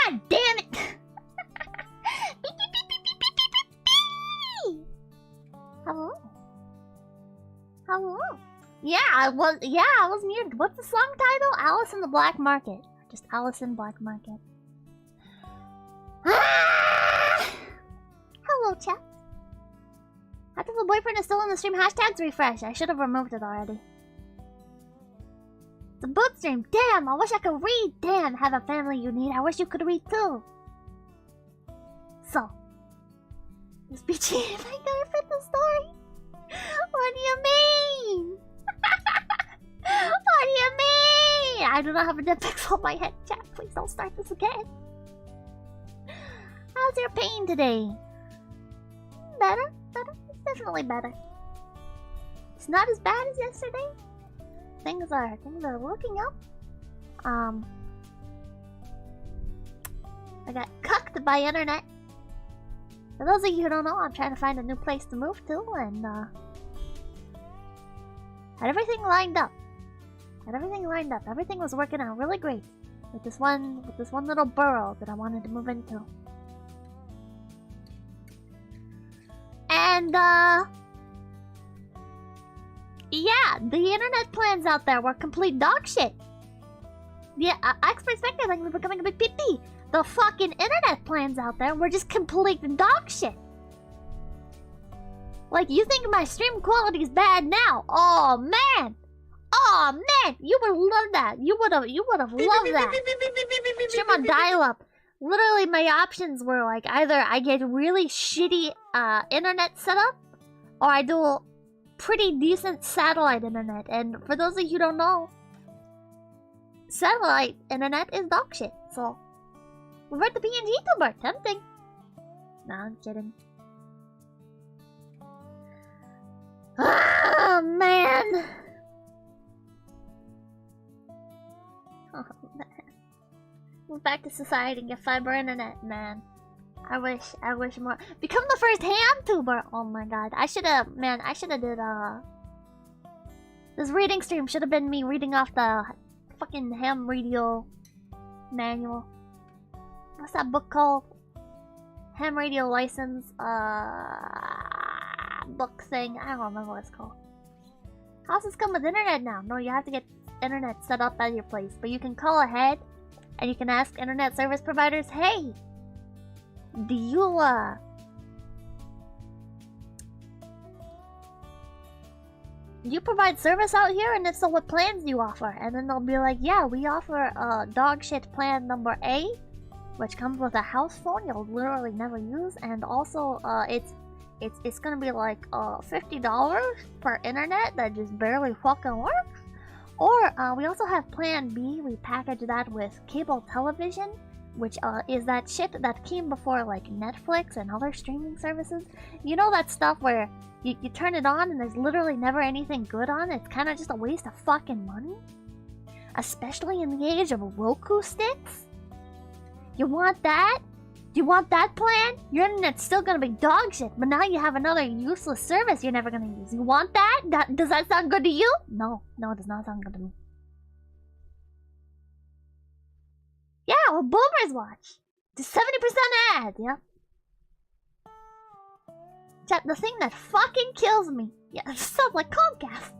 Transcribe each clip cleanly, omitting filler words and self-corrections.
God damn it! Hello? Hello? Yeah, I was muted. What's the song title? Alice in the Black Market. Just Alice in Black Market. Ah! Hello, chat. Hatoful boyfriend is still in the stream. Hashtags refresh. I should have removed it already. It's a boot stream. Damn, I wish I could read. Damn, have a family you need. I wish you could read too. So, this BGM ain't gonna fit the story. What do you mean? What do you mean? I do not have a dead pixel on my head, chat. Please don't start this again. How's your pain today? Better? Better? It's definitely better. It's not as bad as yesterday. Things are looking up. I got cucked by internet. For those of you who don't know, I'm trying to find a new place to move to, and had everything lined up. Everything was working out really great with this one little borough that I wanted to move into. And yeah, the internet plans out there were complete dog shit. Yeah, experts think things are becoming a big pee-pee. The fucking internet plans out there were just complete dog shit. Like, you think my stream quality is bad now? Oh man! Oh man! You would love that. You would have loved that. Stream on dial-up. Literally, my options were like either I get really shitty internet setup, or I do pretty decent satellite internet. And for those of you who don't know, satellite internet is dog shit. So, revert to being VTuber. Tempting. Nah, I'm kidding. Ah, man. Oh, man. Move back to society and get fiber internet, man. I wish more. Become the first ham tuber. Oh my god. I should have did this reading stream should have been me reading off the fucking ham radio manual. What's that book called? Ham radio license book thing. I don't remember what it's called. Houses come with internet now. No, you have to get internet set up at your place, but you can call ahead and you can ask internet service providers, hey, do you provide service out here, and if so, what plans do you offer? And then they'll be like, yeah, we offer dog shit plan number A, which comes with a house phone you'll literally never use, and also it's gonna be like $50 per internet that just barely fucking works. Or we also have plan B. We package that with cable television, which is that shit that came before like Netflix and other streaming services. You know that stuff where you turn it on and there's literally never anything good on it? It's kind of just a waste of fucking money. Especially in the age of Roku sticks. You want that? Do you want that plan? Your internet's still gonna be dog shit, but now you have another useless service you're never gonna use. You want that? Does that sound good to you? No, it does not sound good to me. Yeah, well, boomers watch. Just 70% ads, yeah. Chat, the thing that fucking kills me. Yeah, it sounds like Comcast.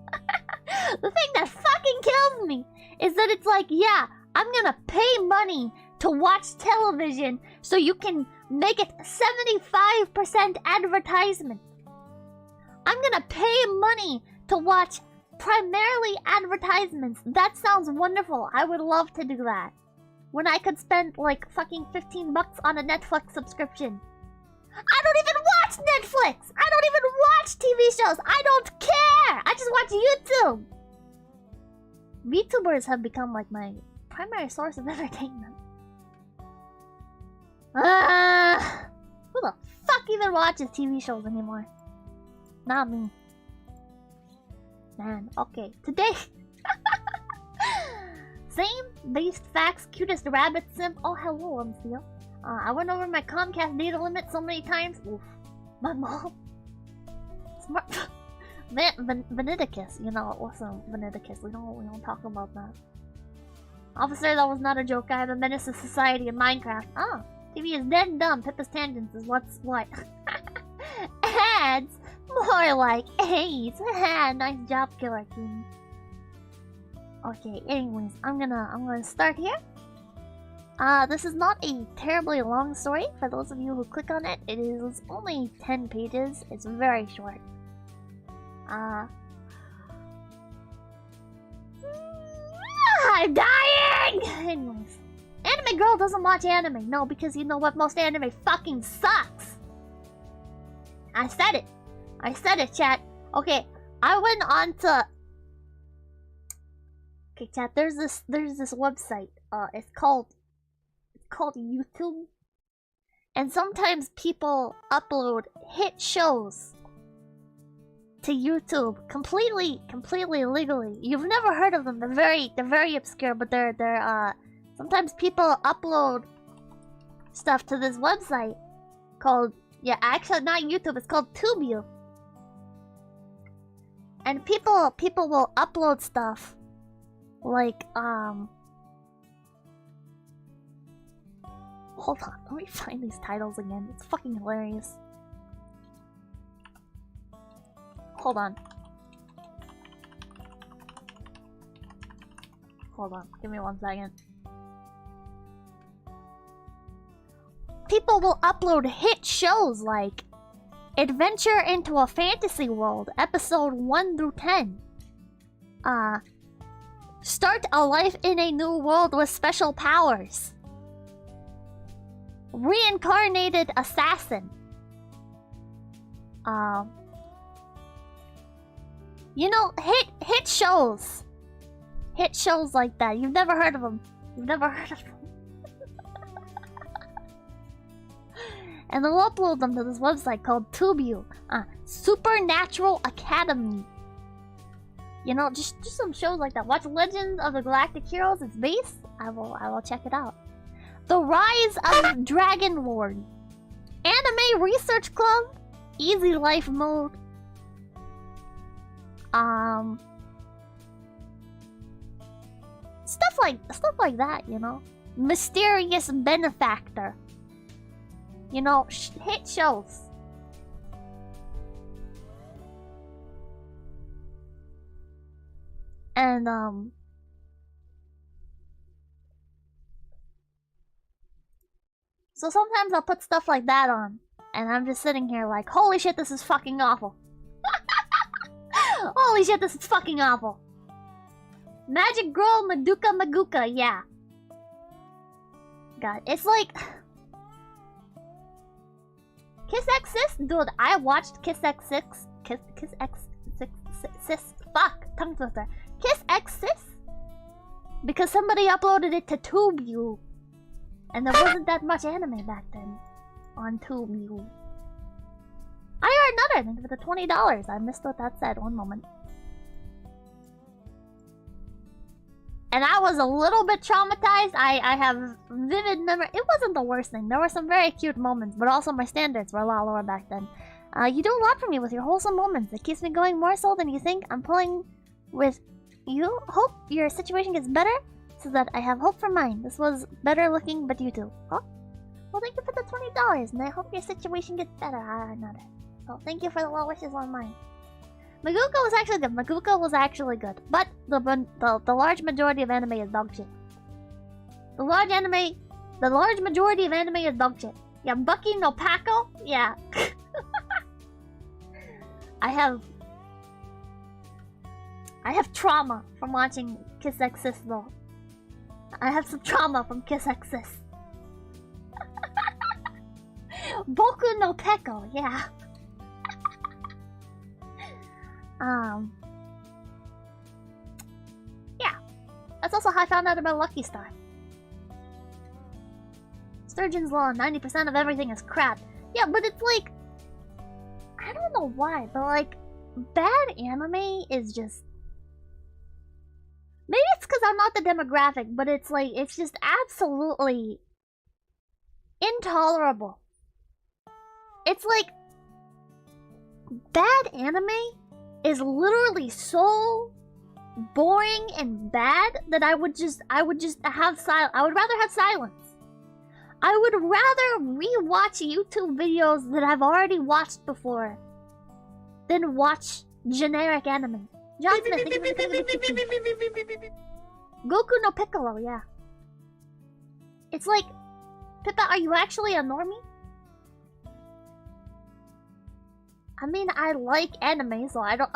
The thing that fucking kills me is that it's like, yeah, I'm gonna pay money to watch television so you can make it 75% advertisement. I'm gonna pay money to watch primarily advertisements. That sounds wonderful. I would love to do that. When I could spend like fucking $15 on a Netflix subscription. I don't even watch Netflix! I don't even watch TV shows! I don't care! I just watch YouTube! VTubers have become like my primary source of entertainment. Who the fuck even watches TV shows anymore? Not me. Man, okay. Today... Same based facts, cutest rabbit simp. Oh, hello, I'm Theo. I went over my Comcast data limit so many times. Oof. My mom. Smart. Veneticus. You know, listen, Veneticus. We don't talk about that. Officer, that was not a joke. I am a menace to society in Minecraft. Oh, TV is dead and dumb. Pippa's tangents is what's what. Ads? More like AIDS. Nice job, Killer King. Okay, anyways, I'm gonna start here. This is not a terribly long story. For those of you who click on it, it is only 10 pages. It's very short. I'm dying! Anyways. Anime girl doesn't watch anime. No, because you know what? Most anime fucking sucks. I said it. I said it, chat. Okay, I went on to... Okay, chat, there's this website. It's called YouTube. And sometimes people upload hit shows to YouTube completely illegally. You've never heard of them. They're very obscure, but they're sometimes people upload stuff to this website called, yeah, actually not YouTube, it's called Tubu. And people will upload stuff like hold on, let me find these titles again. It's fucking hilarious. Hold on. Hold on, give me 1 second. People will upload hit shows like Adventure into a Fantasy World, episode 1 through 10. Start a life in a new world with special powers. Reincarnated assassin. You know, hit shows. Hit shows like that. You've never heard of them. You've never heard of them. And they'll upload them to this website called Tubu. Supernatural Academy. You know, just some shows like that. Watch Legends of the Galactic Heroes. It's based. I will check it out. The Rise of Dragon Lord. Anime Research Club. Easy Life Mode. Stuff like that, you know. Mysterious Benefactor. You know, hit shows. And so sometimes I'll put stuff like that on, and I'm just sitting here like, holy shit, this is fucking awful. Holy shit, this is fucking awful. Magic Girl Maguka, yeah. God, it's like Kiss X Sis? Dude, I watched Kiss X Sis. Kiss X Sis. Fuck, tongue twister. Kiss X Sis? Because somebody uploaded it to Tubu. And there wasn't that much anime back then on Tubu. I heard another thing for the $20. I missed what that said. One moment. And I was a little bit traumatized. I have vivid memory. It wasn't the worst thing. There were some very cute moments, but also my standards were a lot lower back then. You do a lot for me with your wholesome moments. It keeps me going more so than you think. I'm pulling with you. Hope your situation gets better so that I have hope for mine. This was better looking, but you too. Oh? Well, thank you for the $20, and I hope your situation gets better. So thank you for the well wishes on mine. Maguka was actually good. Maguka was actually good. But the large majority of anime is dog shit. The large majority of anime is dog shit. Yeah, Bucky no Paco? Yeah. I have trauma from watching Kiss X Sis though. I have some trauma from Kiss X Sis. Boku no Peko, yeah. Yeah. That's also how I found out about Lucky Star. Sturgeon's Law, 90% of everything is crap. Yeah, but it's like, I don't know why, but like, bad anime is just... Maybe it's because I'm not the demographic, but it's like, it's just absolutely intolerable. It's like, bad anime is literally so boring and bad that I would just have I would rather have silence. I would rather rewatch YouTube videos that I've already watched before than watch generic anime. John Smith, Goku no Piccolo, yeah. It's like, Pippa, are you actually a normie? I mean, I like anime, so I don't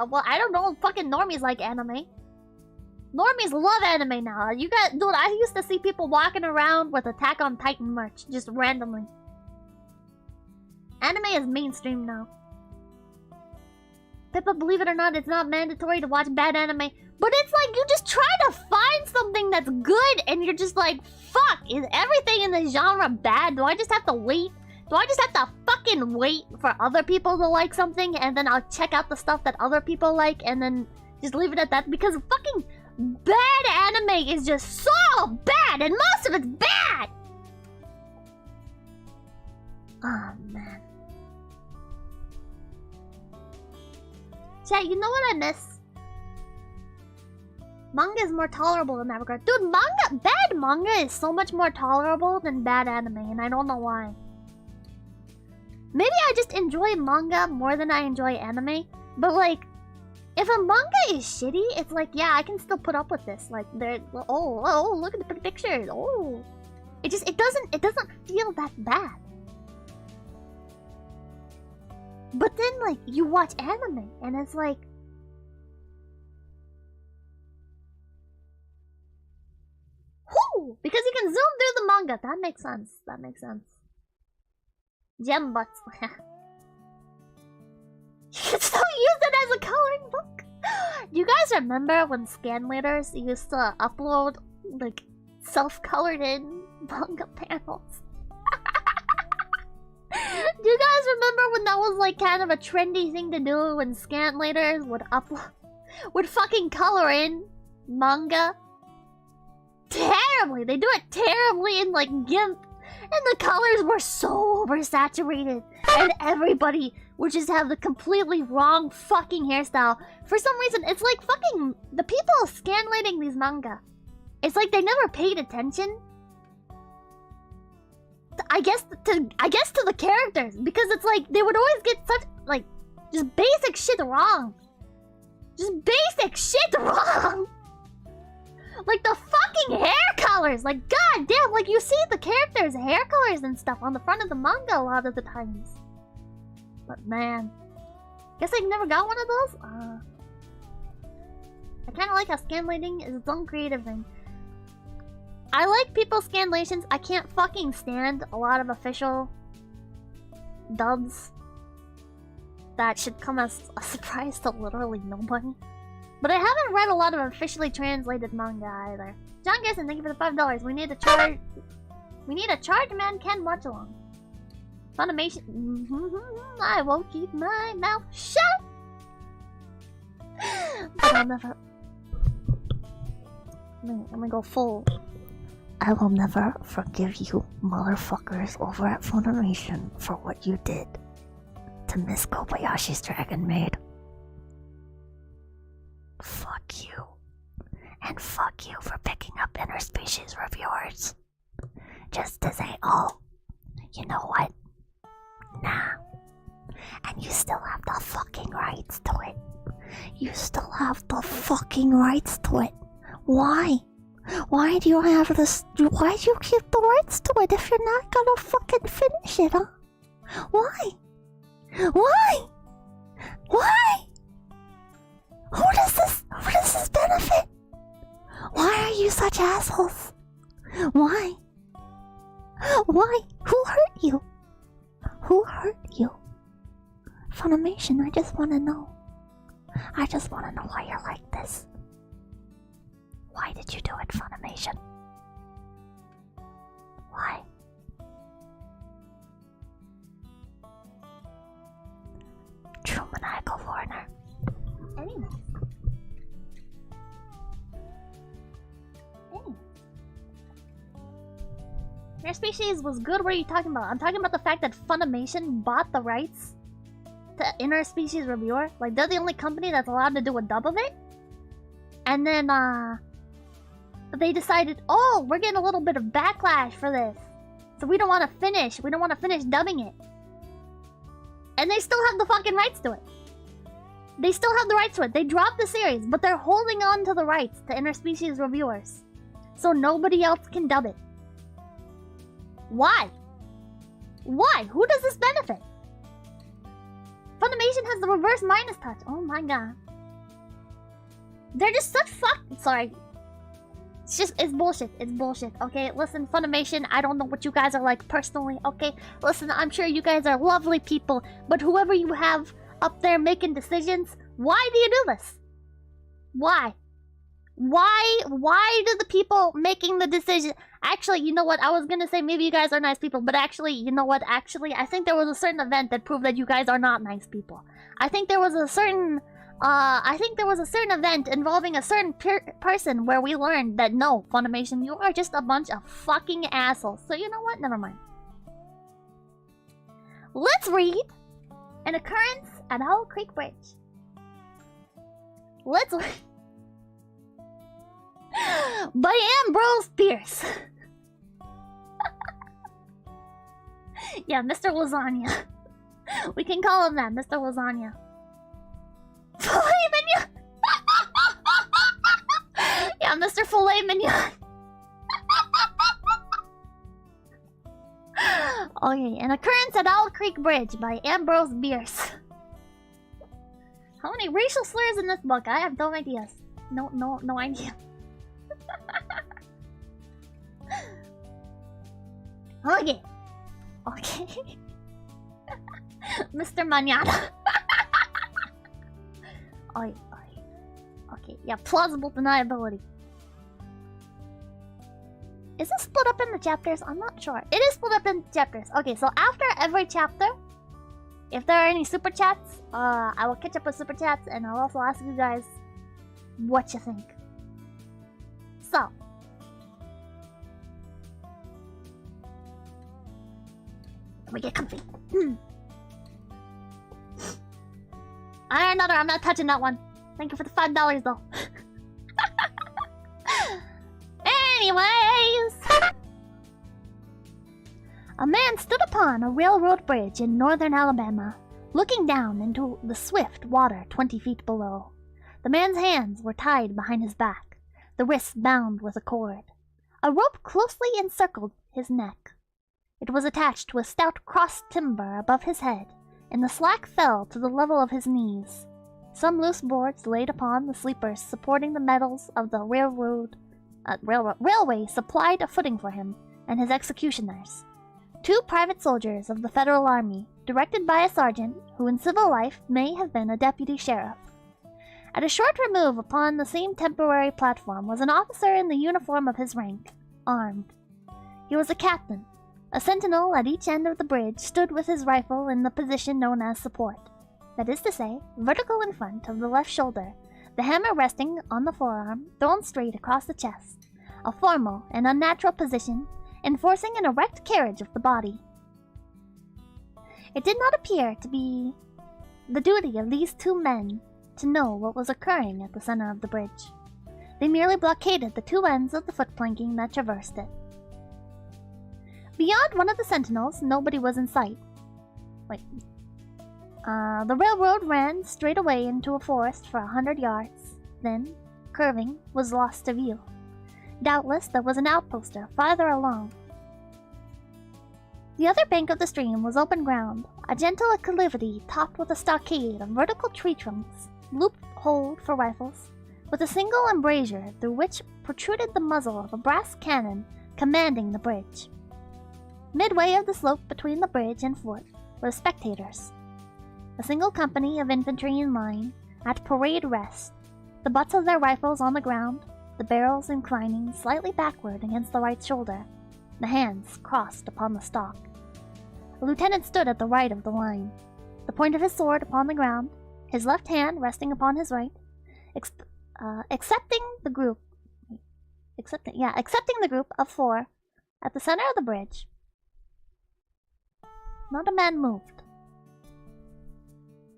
know if fucking normies like anime. Normies love anime now. You got, dude, I used to see people walking around with Attack on Titan merch, just randomly. Anime is mainstream now. Pippa, believe it or not, it's not mandatory to watch bad anime. But it's like, you just try to find something that's good, and you're just like, fuck, is everything in this genre bad? Do I just have to wait? Do I just have to fucking wait for other people to like something, and then I'll check out the stuff that other people like, and then just leave it at that? Because fucking bad anime is just so bad, and most of it's bad! Oh, man. Chat, you know what I miss? Manga is more tolerable in that regard. Dude, bad manga is so much more tolerable than bad anime, and I don't know why. Maybe I just enjoy manga more than I enjoy anime, but like, if a manga is shitty, it's like, yeah, I can still put up with this. Like, oh, look at the pretty pictures. Oh, it doesn't feel that bad. But then, like, you watch anime, and it's like, whoo! Because you can zoom through the manga. That makes sense. That makes sense. Gem butts. You can still use it as a coloring book. Do you guys remember when scanlators used to upload, like, self-colored in manga panels? Do you guys remember when that was like kind of a trendy thing to do, when scanlators would fucking color in manga? Terribly! They do it terribly in like GIMP, and the colors were so oversaturated, and everybody would just have the completely wrong fucking hairstyle. For some reason, it's like fucking the people scanlating these manga. It's like they never paid attention. I guess to the characters, because it's like they would always get such like just basic shit wrong. Just basic shit wrong. Like the fucking hair colors. Like god damn, like you see the characters' hair colors and stuff on the front of the manga a lot of the times. But man, guess I never got one of those. I kind of like how scanlating is its own creative thing. I like people's scanlations. I can't fucking stand a lot of official dubs that should come as a surprise to literally nobody. But I haven't read a lot of officially translated manga either. John Garrison, thank you for the $5. We need a charge. We need a charge man can watch along. Funimation. I won't keep my mouth shut. But I'll never. Let me go full. I will never forgive you, motherfuckers over at Funimation, for what you did to Miss Kobayashi's Dragon Maid. Fuck you. And fuck you for picking up interspecies reviewers. Just to say, oh, you know what? Nah. And you still have the fucking rights to it. You still have the fucking rights to it. Why? Why do you have this? Why do you keep the rights to it if you're not gonna fucking finish it, huh? Why? Why? Why? Who does this benefit? Why are you such assholes? Why? Why? Who hurt you? Who hurt you? Funimation, I just wanna know. I just wanna know why you're like this. Why did you do it, Funimation? Why? True maniacal foreigner. Anyway. Your species was good. What are you talking about? I'm talking about the fact that Funimation bought the rights to interspecies reviewer. Like, they're the only company that's allowed to do a dub of it. And then, they decided, oh, we're getting a little bit of backlash for this. So we don't want to finish. We don't want to finish dubbing it. And they still have the fucking rights to it. They still have the rights to it. They dropped the series, but they're holding on to the rights to interspecies reviewers. So nobody else can dub it. Why? Why? Who does this benefit? Funimation has the reverse minus touch. Oh my god. They're just such Sorry. It's bullshit. It's bullshit. Okay, listen, Funimation, I don't know what you guys are like personally, okay? Listen, I'm sure you guys are lovely people, but whoever you have up there making decisions, why do you do this? Why? Why do the people making the decision... Actually, you know what? I was gonna say maybe you guys are nice people, but actually, you know what? Actually, I think there was a certain event that proved that you guys are not nice people. I think there was a certain event involving a certain person where we learned that no, Funimation, you are just a bunch of fucking assholes. So you know what? Never mind. Let's read An Occurrence at Owl Creek Bridge. Let's read by Ambrose Bierce. Yeah, Mr. Lasagna. We can call him that, Mr. Lasagna. Filet mignon! Yeah, Mr. Filet Mignon. Okay, An Occurrence at Owl Creek Bridge by Ambrose Bierce. How many racial slurs in this book? I have no ideas. No idea. Okay. Mr. Mañana. Okay, yeah, plausible deniability. Is this split up into chapters? I'm not sure. It is split up into chapters. Okay, so after every chapter, if there are any super chats, I will catch up with super chats and I'll also ask you guys what you think. So, let me get comfy. Another, I'm not touching that one. Thank you for the $5 though. Anyways, a man stood upon a railroad bridge in northern Alabama, looking down into the swift water 20 feet below. The man's hands were tied behind his back, the wrists bound with a cord. A rope closely encircled his neck. It was attached to a stout crossed timber above his head, and the slack fell to the level of his knees. Some loose boards laid upon the sleepers supporting the metals of the railway supplied a footing for him and his executioners. 2 private soldiers of the Federal Army, directed by a sergeant who in civil life may have been a deputy sheriff. At a short remove upon the same temporary platform was an officer in the uniform of his rank, armed. He was a captain. A sentinel at each end of the bridge stood with his rifle in the position known as support. That is to say, vertical in front of the left shoulder, the hammer resting on the forearm, thrown straight across the chest. A formal and unnatural position, enforcing an erect carriage of the body. It did not appear to be the duty of these 2 men to know what was occurring at the center of the bridge. They merely blockaded the 2 ends of the foot planking that traversed it. Beyond one of the sentinels, nobody was in sight. The railroad ran straight away into a forest for 100 yards, then, curving, was lost to view. Doubtless there was an outposter farther along. The other bank of the stream was open ground, a gentle acclivity topped with a stockade of vertical tree trunks, loopholed for rifles, with a single embrasure through which protruded the muzzle of a brass cannon commanding the bridge. Midway of the slope between the bridge and fort were the spectators. A single company of infantry in line, at parade rest, the butts of their rifles on the ground, the barrels inclining slightly backward against the right shoulder, the hands crossed upon the stock. A lieutenant stood at the right of the line, the point of his sword upon the ground, his left hand resting upon his right, accepting the group of 4 at the center of the bridge. Not a man moved.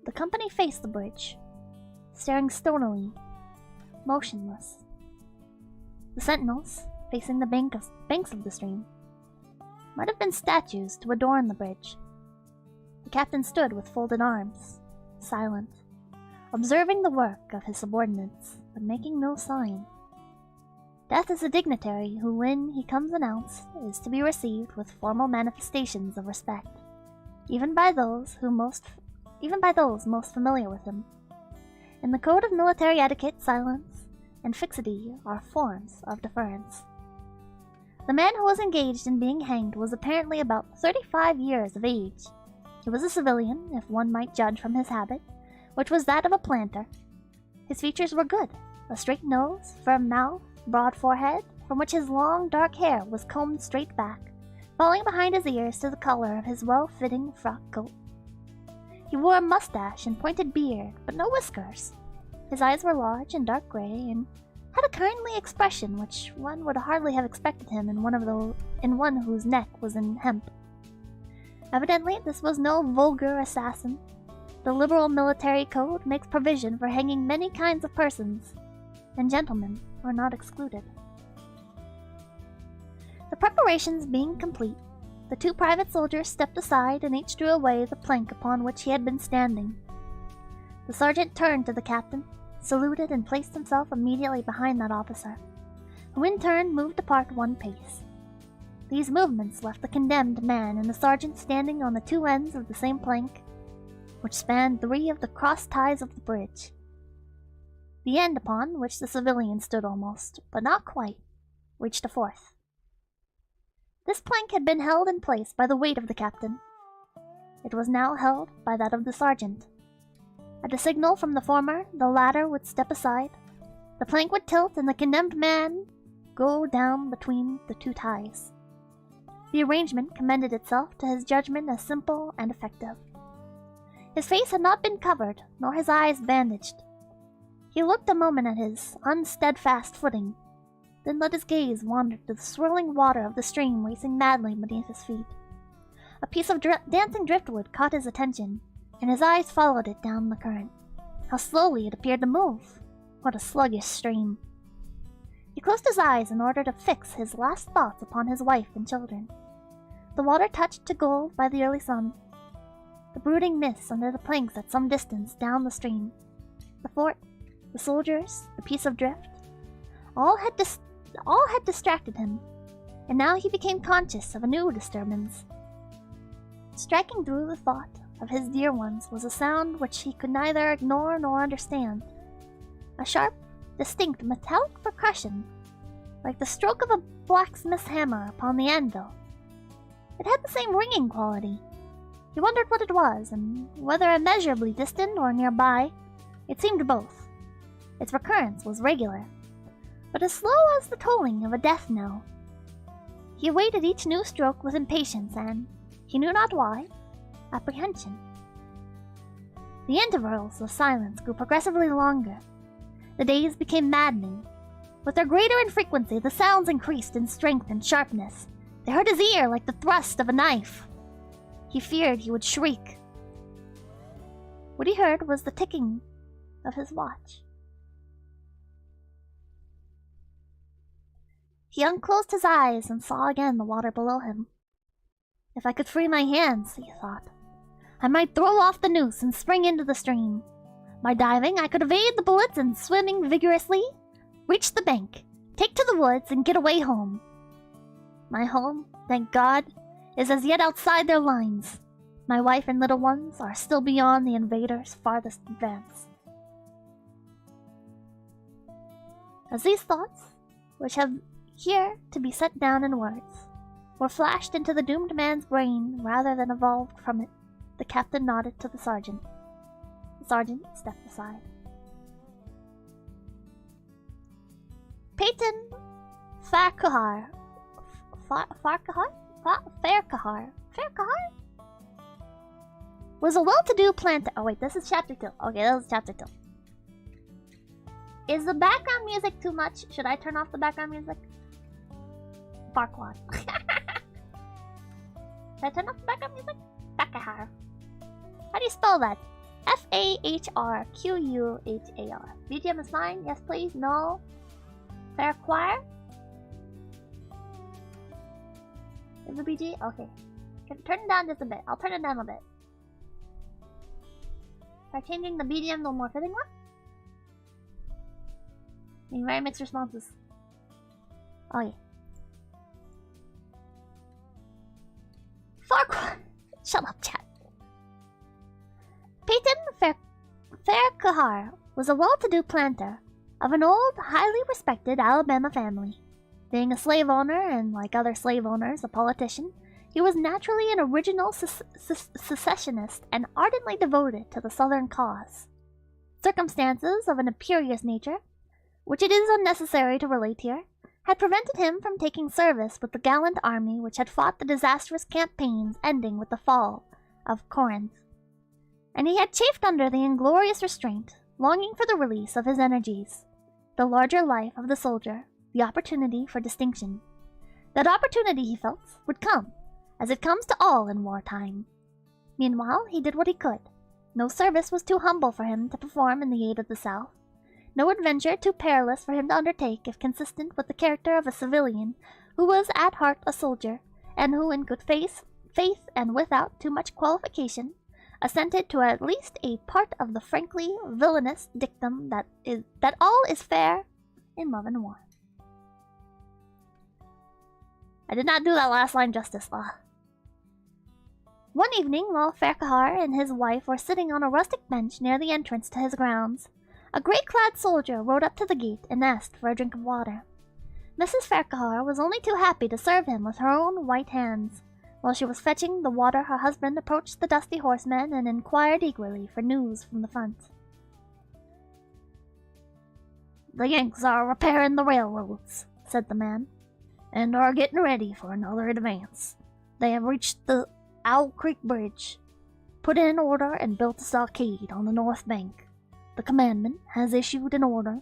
The company faced the bridge, staring stonily, motionless. The sentinels, facing the banks of the stream, might have been statues to adorn the bridge. The captain stood with folded arms, silent, observing the work of his subordinates, but making no sign. Death is a dignitary who, when he comes announced, is to be received with formal manifestations of respect, even by those most familiar with him. In the code of military etiquette, silence and fixity are forms of deference. The man who was engaged in being hanged was apparently about 35 years of age. He was a civilian, if one might judge from his habit, which was that of a planter. His features were good: a straight nose, firm mouth, broad forehead, from which his long dark hair was combed straight back, falling behind his ears to the collar of his well-fitting frock coat. He wore a mustache and pointed beard, but no whiskers. His eyes were large and dark gray, and had a kindly expression which one would hardly have expected him in one whose neck was in hemp. Evidently, this was no vulgar assassin. The liberal military code makes provision for hanging many kinds of persons, and gentlemen are not excluded. The preparations being complete, the two private soldiers stepped aside and each drew away the plank upon which he had been standing. The sergeant turned to the captain, saluted, and placed himself immediately behind that officer, who in turn moved apart one pace. These movements left the condemned man and the sergeant standing on the two ends of the same plank, which spanned 3 of the cross ties of the bridge. The end upon which the civilian stood almost, but not quite, reached a 4th. This plank had been held in place by the weight of the captain. It was now held by that of the sergeant. At a signal from the former, the latter would step aside. The plank would tilt and the condemned man go down between the two ties. The arrangement commended itself to his judgment as simple and effective. His face had not been covered, nor his eyes bandaged. He looked a moment at his unsteadfast footing, then let his gaze wander to the swirling water of the stream racing madly beneath his feet. A piece of dancing driftwood caught his attention, and his eyes followed it down the current. How slowly it appeared to move! What a sluggish stream! He closed his eyes in order to fix his last thoughts upon his wife and children. The water touched to gold by the early sun. The brooding mists under the planks at some distance down the stream. The fort, the soldiers, the piece of drift, all had distracted him, and now he became conscious of a new disturbance. Striking through the thought of his dear ones was a sound which he could neither ignore nor understand. A sharp, distinct metallic percussion, like the stroke of a blacksmith's hammer upon the anvil. It had the same ringing quality. He wondered what it was, and whether immeasurably distant or nearby. It seemed both. Its recurrence was regular, but as slow as the tolling of a death knell. He awaited each new stroke with impatience and, he knew not why, apprehension. The intervals of silence grew progressively longer. The days became maddening. With their greater infrequency, the sounds increased in strength and sharpness. They hurt his ear like the thrust of a knife. He feared he would shriek. What he heard was the ticking of his watch. He unclosed his eyes and saw again the water below him. If I could free my hands, he thought, I might throw off the noose and spring into the stream. By diving, I could evade the bullets and, swimming vigorously, reach the bank, take to the woods, and get away home. My home, thank God, is as yet outside their lines. My wife and little ones are still beyond the invaders' farthest advance. As these thoughts, which have here to be set down in words, were flashed into the doomed man's brain rather than evolved from it, the captain nodded to the sergeant. The sergeant stepped aside. Peyton Farquhar was a well-to-do planter. Oh wait, this is chapter 2. Okay, that was chapter 2. Is the background music too much? Should I turn off the background music? Farquhar. Should I turn off the background music? Farquhar. How do you spell that? 𝐹𝐴HRQUHAR. BGM is fine. Yes, please. No. Fair choir? Is the BG? Okay. Turn it down just a bit. I'll turn it down a bit. By changing the BGM to a more fitting one? Very mixed responses. Oh yeah. Farquhar! Shut up, chat. Peyton Faircahar was a well-to-do planter of an old, highly respected Alabama family. Being a slave owner and, like other slave owners, a politician, he was naturally an original secessionist and ardently devoted to the Southern cause. Circumstances of an imperious nature, which it is unnecessary to relate here, had prevented him from taking service with the gallant army which had fought the disastrous campaigns ending with the fall of Corinth. And he had chafed under the inglorious restraint, longing for the release of his energies, the larger life of the soldier, the opportunity for distinction. That opportunity, he felt, would come, as it comes to all in wartime. Meanwhile, he did what he could. No service was too humble for him to perform in the aid of the South. No adventure too perilous for him to undertake if consistent with the character of a civilian who was at heart a soldier, and who in good faith and without too much qualification, assented to at least a part of the frankly villainous dictum that all is fair in love and war. I did not do that last line justice, One evening, while Faircahar and his wife were sitting on a rustic bench near the entrance to his grounds, a grey-clad soldier rode up to the gate and asked for a drink of water. Mrs. Faircahar was only too happy to serve him with her own white hands. While she was fetching the water, her husband approached the dusty horseman and inquired eagerly for news from the front. "The Yanks are repairing the railroads," said the man, "and are getting ready for another advance. They have reached the Owl Creek Bridge, put in order and built a stockade on the north bank. The commandant has issued an order,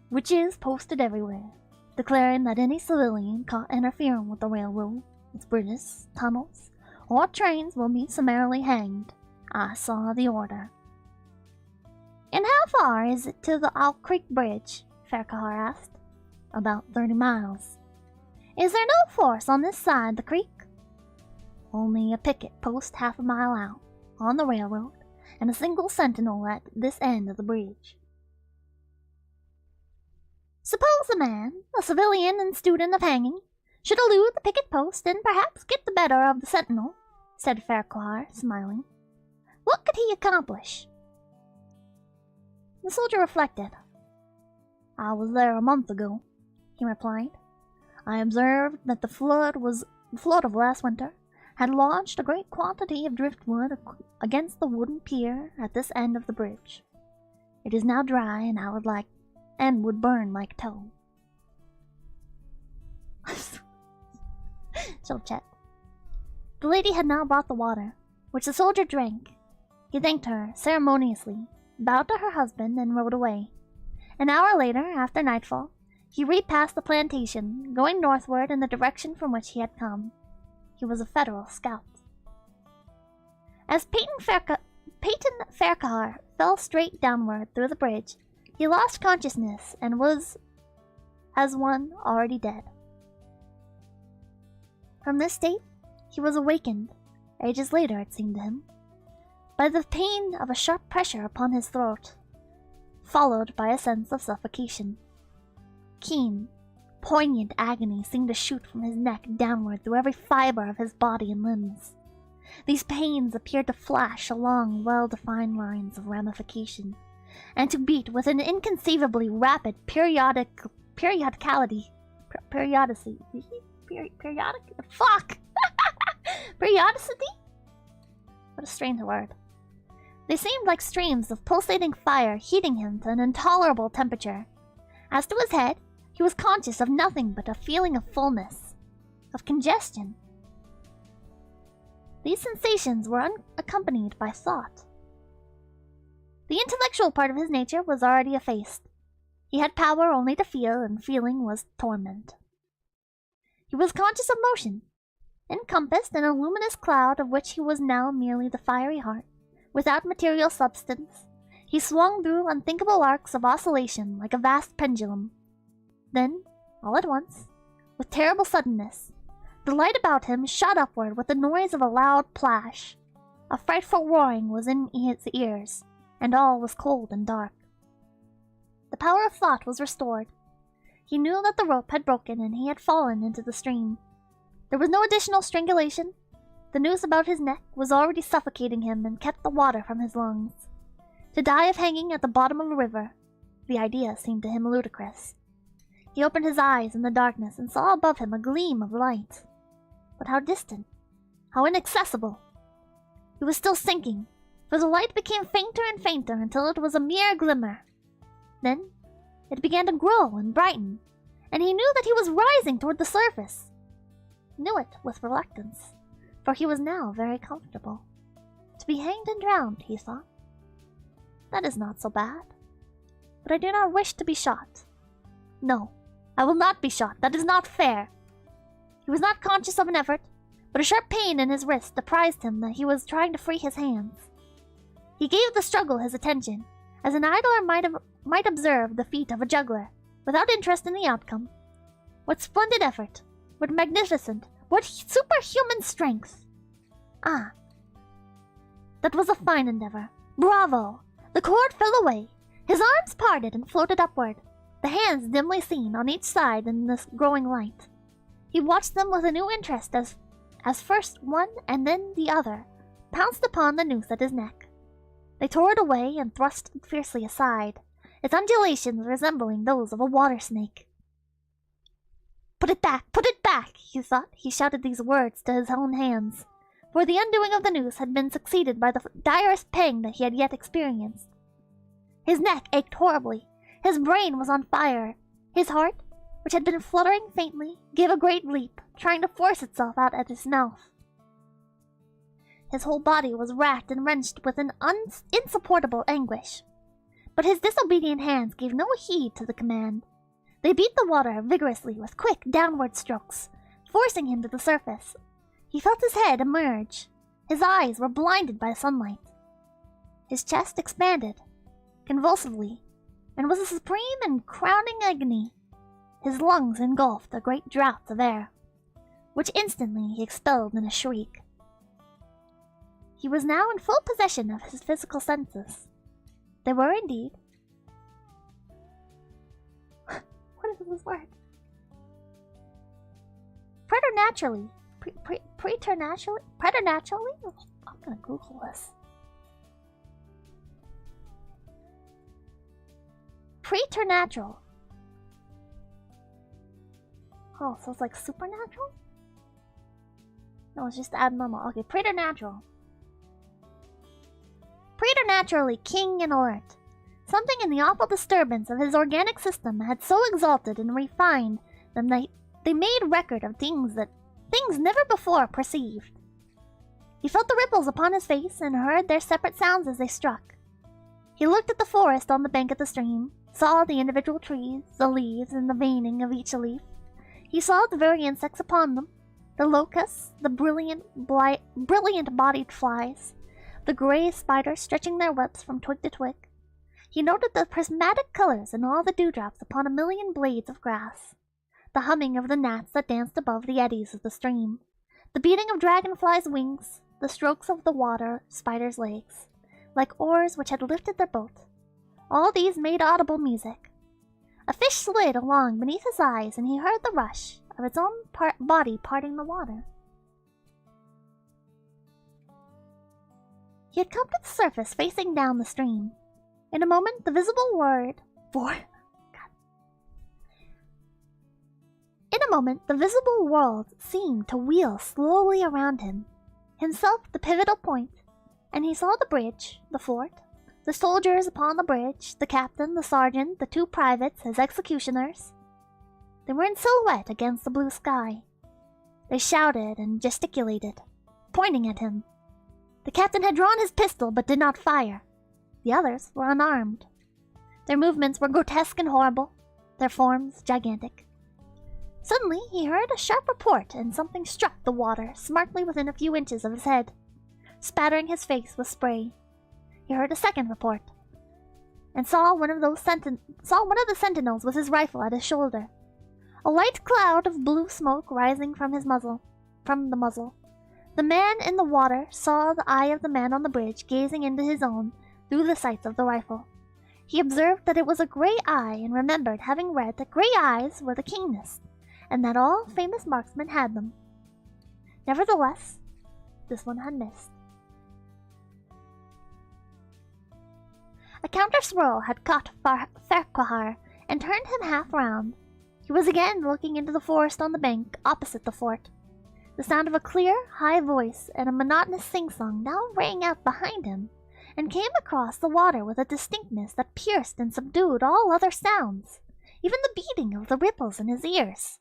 which is posted everywhere, declaring that any civilian caught interfering with the railroad, its bridges, tunnels, or trains will be summarily hanged. I saw the order." "And how far is it to the Owl Creek Bridge?" Faircahar asked. "About 30 miles. "Is there no force on this side the creek?" "Only a picket post half a mile out, on the railroad, and a single sentinel at this end of the bridge." "Suppose a man, a civilian and student of hanging, should elude the picket post and perhaps get the better of the sentinel," said Faircahar, smiling. "What could he accomplish?" The soldier reflected. "I was there a month ago," he replied. "I observed that the flood of last winter had launched a great quantity of driftwood against the wooden pier at this end of the bridge. It is now dry and would burn like tow." So chat. The lady had now brought the water, which the soldier drank. He thanked her ceremoniously, bowed to her husband, and rode away. An hour later, after nightfall, he repassed the plantation, going northward in the direction from which he had come. He was a Federal scout. As Peyton Faircahar fell straight downward through the bridge, he lost consciousness and was as one already dead. From this state, he was awakened, ages later it seemed to him, by the pain of a sharp pressure upon his throat, followed by a sense of suffocation. Keen, poignant agony seemed to shoot from his neck downward through every fiber of his body and limbs. These pains appeared to flash along well-defined lines of ramification, and to beat with an inconceivably rapid periodicity. Periodicity? What a strange word. They seemed like streams of pulsating fire heating him to an intolerable temperature. As to his head, he was conscious of nothing but a feeling of fullness, of congestion. These sensations were unaccompanied by thought. The intellectual part of his nature was already effaced. He had power only to feel, and feeling was torment. He was conscious of motion, encompassed in a luminous cloud of which he was now merely the fiery heart, without material substance. He swung through unthinkable arcs of oscillation like a vast pendulum. Then, all at once, with terrible suddenness, the light about him shot upward with the noise of a loud plash. A frightful roaring was in his ears, and all was cold and dark. The power of thought was restored. He knew that the rope had broken and he had fallen into the stream. There was no additional strangulation. The noose about his neck was already suffocating him and kept the water from his lungs. To die of hanging at the bottom of a river, the idea seemed to him ludicrous. He opened his eyes in the darkness and saw above him a gleam of light. But how distant, how inaccessible! He was still sinking, for the light became fainter and fainter until it was a mere glimmer. Then it began to grow and brighten, and he knew that he was rising toward the surface. Knew it with reluctance, for he was now very comfortable. To be hanged and drowned, he thought. That is not so bad. But I do not wish to be shot. No, I will not be shot. That is not fair. He was not conscious of an effort, but a sharp pain in his wrist apprised him that he was trying to free his hands. He gave the struggle his attention, as an idler might observe the feat of a juggler, without interest in the outcome. What splendid effort! What magnificent! What superhuman strength! Ah! That was a fine endeavor. Bravo! The cord fell away. His arms parted and floated upward, the hands dimly seen on each side in this growing light. He watched them with a new interest as first one and then the other pounced upon the noose at his neck. They tore it away and thrust it fiercely aside, its undulations resembling those of a water snake. Put it back! Put it back! He thought. He shouted these words to his own hands, for the undoing of the noose had been succeeded by the direst pang that he had yet experienced. His neck ached horribly. His brain was on fire. His heart, which had been fluttering faintly, gave a great leap, trying to force itself out at his mouth. His whole body was racked and wrenched with an insupportable anguish. But his disobedient hands gave no heed to the command. They beat the water vigorously with quick downward strokes, forcing him to the surface. He felt his head emerge. His eyes were blinded by sunlight. His chest expanded, convulsively, and was a supreme and crowning agony. His lungs engulfed a great draught of air, which instantly he expelled in a shriek. He was now in full possession of his physical senses. They were indeed... What is this word? Preternaturally. Preternaturally? Preternaturally? I'm gonna Google this. Preternatural. Oh, so it's like supernatural? No, it's just abnormal. Okay, preternatural. Preternaturally keen and alert. Something in the awful disturbance of his organic system had so exalted and refined them that they made record of things never before perceived. He felt the ripples upon his face and heard their separate sounds as they struck. He looked at the forest on the bank of the stream, saw the individual trees, the leaves, and the veining of each leaf. He saw the very insects upon them, the locusts, the brilliant-bodied flies, the gray spiders stretching their webs from twig to twig. He noted the prismatic colors in all the dewdrops upon a million blades of grass, the humming of the gnats that danced above the eddies of the stream, the beating of dragonflies' wings, the strokes of the water spiders' legs, like oars which had lifted their boat. All these made audible music. A fish slid along beneath his eyes, and he heard the rush of its own body parting the water. He had come to the surface, facing down the stream. In a moment, the visible world seemed to wheel slowly around him, himself the pivotal point, and he saw the bridge, the fort, the soldiers upon the bridge, the captain, the sergeant, the two privates, his executioners. They were in silhouette against the blue sky. They shouted and gesticulated, pointing at him. The captain had drawn his pistol but did not fire. The others were unarmed. Their movements were grotesque and horrible, their forms gigantic. Suddenly he heard a sharp report, and something struck the water smartly within a few inches of his head, spattering his face with spray. he heard a second report, and saw one of the sentinels with his rifle at his shoulder. A light cloud of blue smoke rising from the muzzle. The man in the water saw the eye of the man on the bridge gazing into his own through the sights of the rifle. He observed that it was a gray eye and remembered having read that gray eyes were the keenest, and that all famous marksmen had them. Nevertheless, this one had missed. A counter-swirl had caught Farquhar and turned him half round. He was again looking into the forest on the bank opposite the fort. The sound of a clear, high voice and a monotonous sing-song now rang out behind him, and came across the water with a distinctness that pierced and subdued all other sounds, even the beating of the ripples in his ears.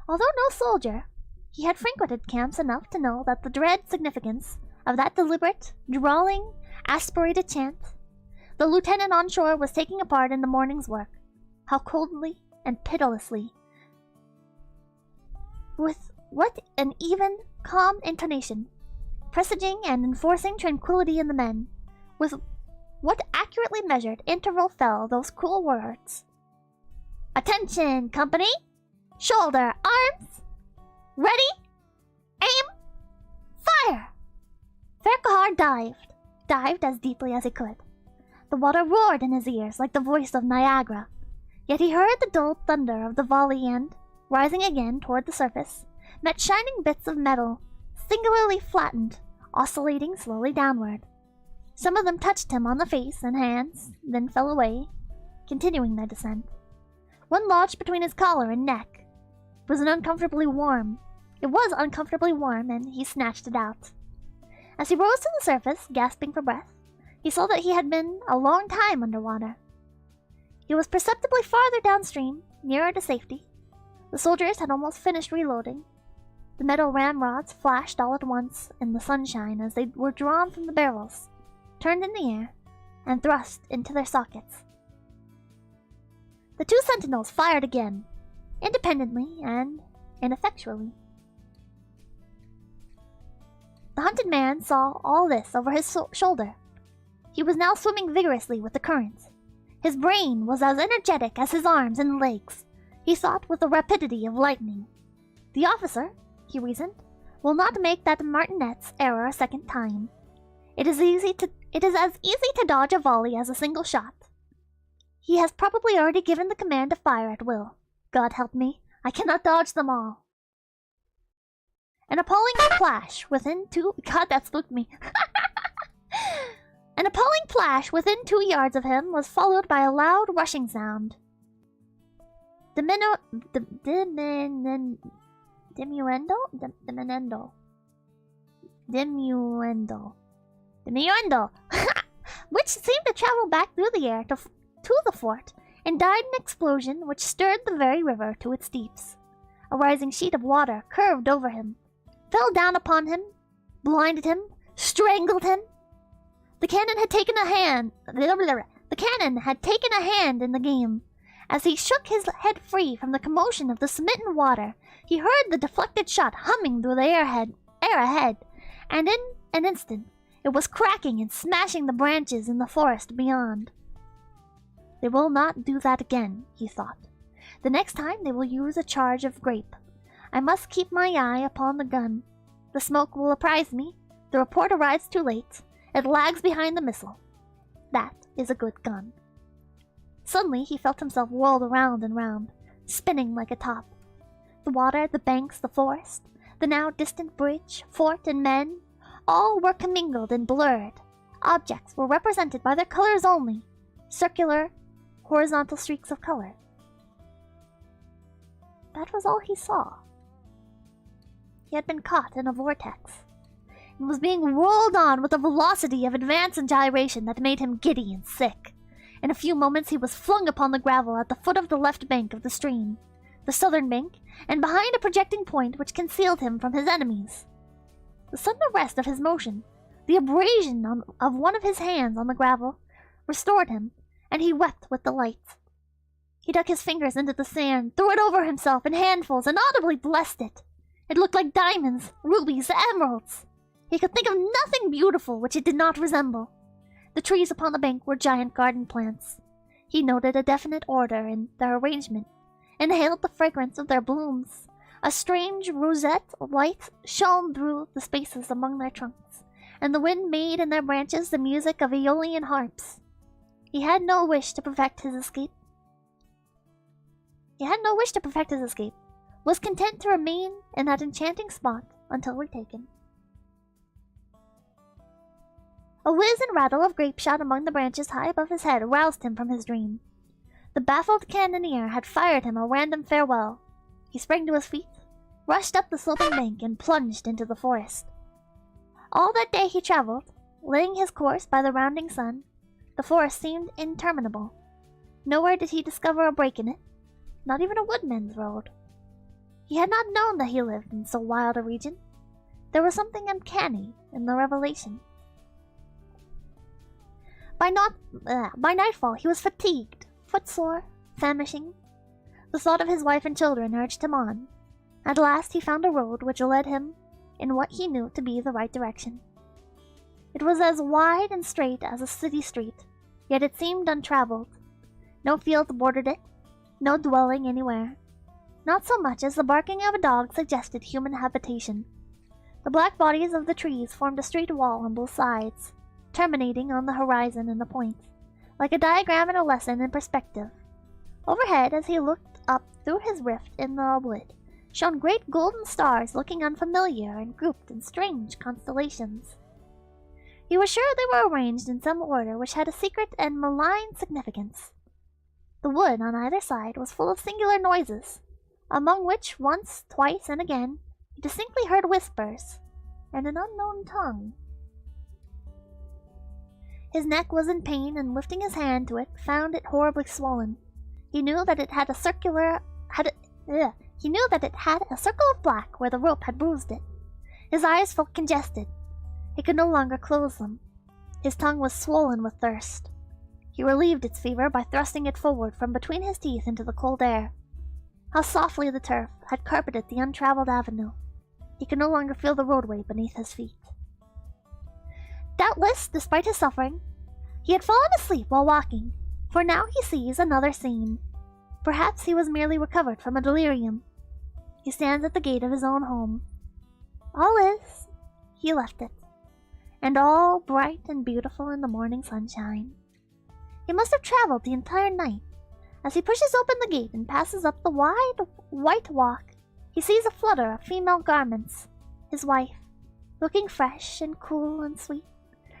Although no soldier, he had frequented camps enough to know that the dread significance of that deliberate, drawling, aspirated chant. The lieutenant on shore was taking a part in the morning's work. How coldly and pitilessly, with what an even, calm intonation, presaging and enforcing tranquility in the men, with what accurately measured interval fell those cool words. "Attention, company! Shoulder, arms! Ready! Aim! Fire!" Farquhar dived as deeply as he could. The water roared in his ears like the voice of Niagara, yet he heard the dull thunder of the volley and, rising again toward the surface, met shining bits of metal, singularly flattened, oscillating slowly downward. Some of them touched him on the face and hands, then fell away, continuing their descent. One lodged between his collar and neck. It was uncomfortably warm, and he snatched it out. As he rose to the surface, gasping for breath, he saw that he had been a long time underwater. He was perceptibly farther downstream, nearer to safety. The soldiers had almost finished reloading. The metal ramrods flashed all at once in the sunshine as they were drawn from the barrels, turned in the air, and thrust into their sockets. The two sentinels fired again, independently and ineffectually. The hunted man saw all this over his shoulder. He was now swimming vigorously with the current. His brain was as energetic as his arms and legs. He thought with the rapidity of lightning. The officer, he reasoned, will not make that martinet's error a second time. It is as easy to dodge a volley as a single shot. He has probably already given the command to fire at will. God help me, I cannot dodge them all. An appalling flash within 2... God, that spooked me. An appalling flash within 2 yards of him was followed by a loud rushing sound. Diminuendo? Which seemed to travel back through the air to the fort, and died in an explosion which stirred the very river to its deeps. A rising sheet of water curved over him, fell down upon him, blinded him, strangled him. The cannon had taken a hand in the game. As he shook his head free from the commotion of the smitten water, he heard the deflected shot humming through the air ahead, and in an instant it was cracking and smashing the branches in the forest beyond. They will not do that again, he thought. The next time they will use a charge of grape. I must keep my eye upon the gun. The smoke will apprise me. The report arrives too late. It lags behind the missile. That is a good gun. Suddenly he felt himself whirled around and round, spinning like a top. The water, the banks, the forest, the now distant bridge, fort, and men, all were commingled and blurred. Objects were represented by their colors only, circular, horizontal streaks of color. That was all he saw. He had been caught in a vortex, and was being whirled on with a velocity of advance and gyration that made him giddy and sick. In a few moments he was flung upon the gravel at the foot of the left bank of the stream, the southern bank, and behind a projecting point which concealed him from his enemies. The sudden arrest of his motion, the abrasion of one of his hands on the gravel, restored him, and he wept with delight. He dug his fingers into the sand, threw it over himself in handfuls, and audibly blessed it. It looked like diamonds, rubies, emeralds. He could think of nothing beautiful which it did not resemble. The trees upon the bank were giant garden plants. He noted a definite order in their arrangement, inhaled the fragrance of their blooms. A strange rosette of light shone through the spaces among their trunks, and the wind made in their branches the music of Aeolian harps. He had no wish to perfect his escape. Was content to remain in that enchanting spot until retaken. A whiz and rattle of grape shot among the branches high above his head roused him from his dream. The baffled cannoneer had fired him a random farewell. He sprang to his feet, rushed up the sloping bank, and plunged into the forest. All that day he traveled, laying his course by the rounding sun. The forest seemed interminable. Nowhere did he discover a break in it, not even a woodman's road. He had not known that he lived in so wild a region. There was something uncanny in the revelation. By nightfall, he was fatigued, footsore, famishing. The thought of his wife and children urged him on. At last he found a road which led him in what he knew to be the right direction. It was as wide and straight as a city street, yet it seemed untraveled. No fields bordered it, no dwelling anywhere. Not so much as the barking of a dog suggested human habitation. The black bodies of the trees formed a straight wall on both sides, terminating on the horizon in a point, like a diagram in a lesson in perspective. Overhead, as he looked up through his rift in the wood, shone great golden stars looking unfamiliar and grouped in strange constellations. He was sure they were arranged in some order which had a secret and malign significance. The wood on either side was full of singular noises, among which once, twice, and again, he distinctly heard whispers, and an unknown tongue. His neck was in pain, and lifting his hand to it, found it horribly swollen. He knew that it had a circle of black where the rope had bruised it. His eyes felt congested. He could no longer close them. His tongue was swollen with thirst. He relieved its fever by thrusting it forward from between his teeth into the cold air. How softly the turf had carpeted the untraveled avenue. He could no longer feel the roadway beneath his feet. Doubtless, despite his suffering, he had fallen asleep while walking, for now he sees another scene. Perhaps he was merely recovered from a delirium. He stands at the gate of his own home. All is, he left it, and all bright and beautiful in the morning sunshine. He must have traveled the entire night. As he pushes open the gate and passes up the wide, white walk, he sees a flutter of female garments. His wife, looking fresh and cool and sweet,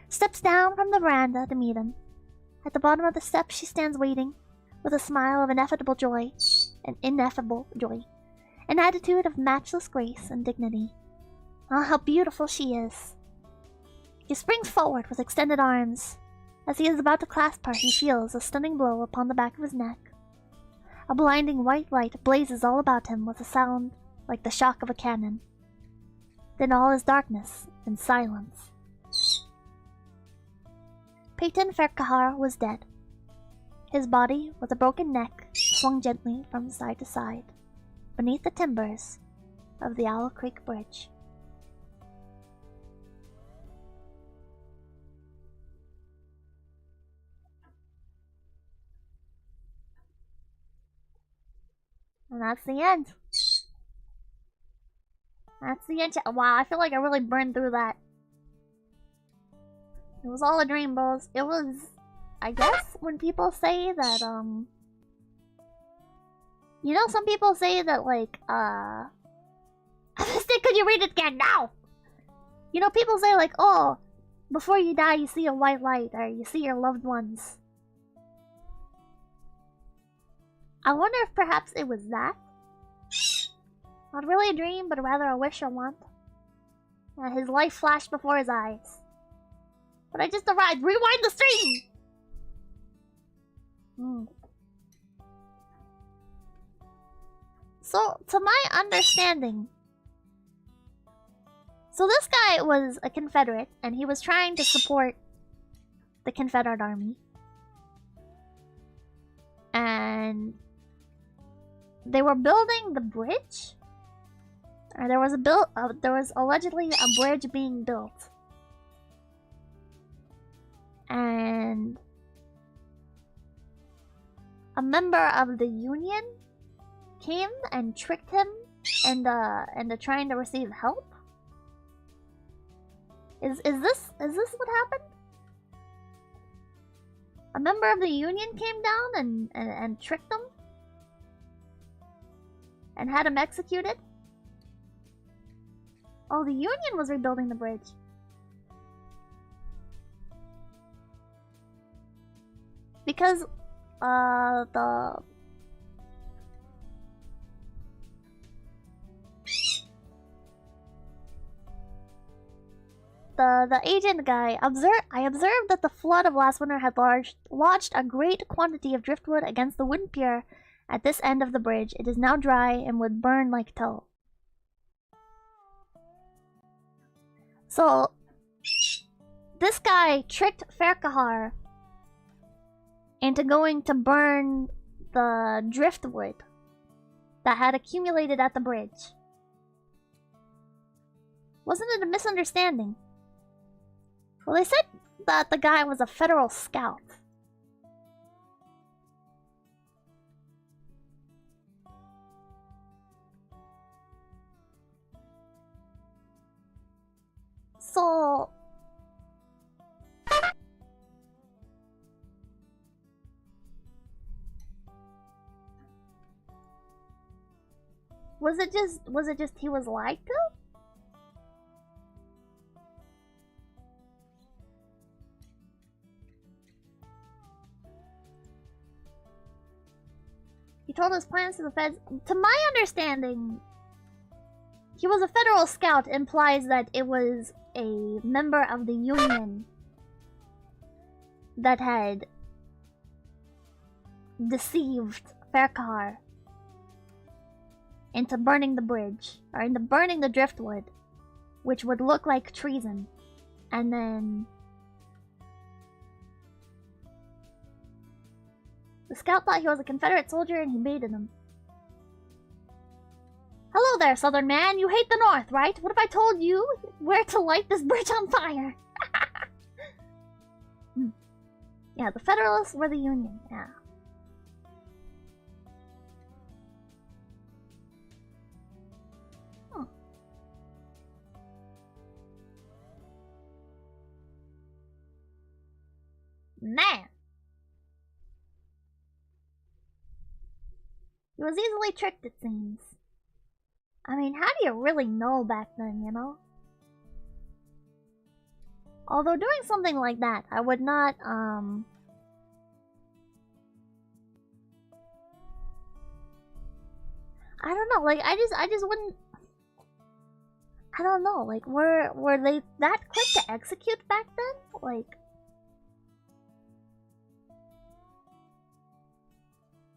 steps down from the veranda to meet him. At the bottom of the steps she stands waiting, with a smile of ineffable joy, an attitude of matchless grace and dignity. Ah, how beautiful she is! He springs forward with extended arms. As he is about to clasp her, he feels a stunning blow upon the back of his neck. A blinding white light blazes all about him with a sound like the shock of a cannon. Then all is darkness and silence. Peyton Farquhar was dead. His body, with a broken neck, swung gently from side to side, beneath the timbers of the Owl Creek Bridge. And that's the end. That's the end. Wow, I feel like I really burned through that. It was all a dream, bros. It was, I guess, when people say that, you know, some people say that, like, could you read it again now? You know, people say, like, oh, before you die, you see a white light, or you see your loved ones. I wonder if perhaps it was that. Not really a dream, but rather a wish or want. His life flashed before his eyes. But I just arrived. Rewind the stream! So, to my understanding... So this guy was a Confederate, and he was trying to support the Confederate Army. And... they were building the bridge? Or there was allegedly a bridge being built. and a member of the union came and tricked him into trying to receive help? Is this what happened? A member of the union came down and tricked him? And had him executed? Oh, the union was rebuilding the bridge. Because, the agent guy I observed that the flood of last winter had lodged a great quantity of driftwood against the wooden pier at this end of the bridge. It is now dry and would burn like tow. So, this guy tricked 𝐵𝐴𝐻 into going to burn the driftwood that had accumulated at the bridge. Wasn't it a misunderstanding? Well, they said that the guy was a federal scout. So... Was it just he was lied to? He told his plans to the feds. To my understanding, he was a federal scout implies that it was a member of the union that had deceived 𝐵𝐴𝐻 into burning the bridge, or into burning the driftwood, which would look like treason. And then the scout thought he was a Confederate soldier and he baited him. Hello there, Southern man. You hate the North, right? What if I told you where to light this bridge on fire? Yeah, the Federalists were the Union, yeah. Man! He was easily tricked, it seems. I mean, how do you really know back then, you know? Although doing something like that, I would not, I don't know, like, I just wouldn't... I don't know, like, were they that quick to execute back then? Like...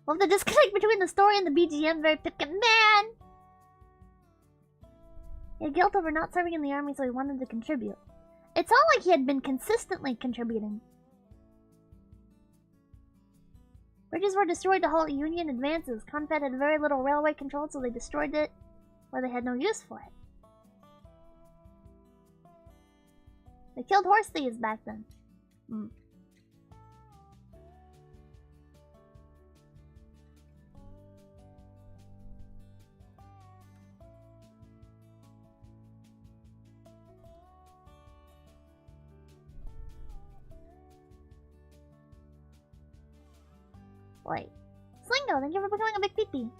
Well, the disconnect between the story and the BGM very Pipkin. Man! He had guilt over not serving in the army, so he wanted to contribute. It's not like he had been consistently contributing. Bridges were destroyed to halt Union advances. Confed had very little railway control, so they destroyed it where they had no use for it. They killed horse thieves back then. Wait. Slingo, thank you for becoming a big peepee.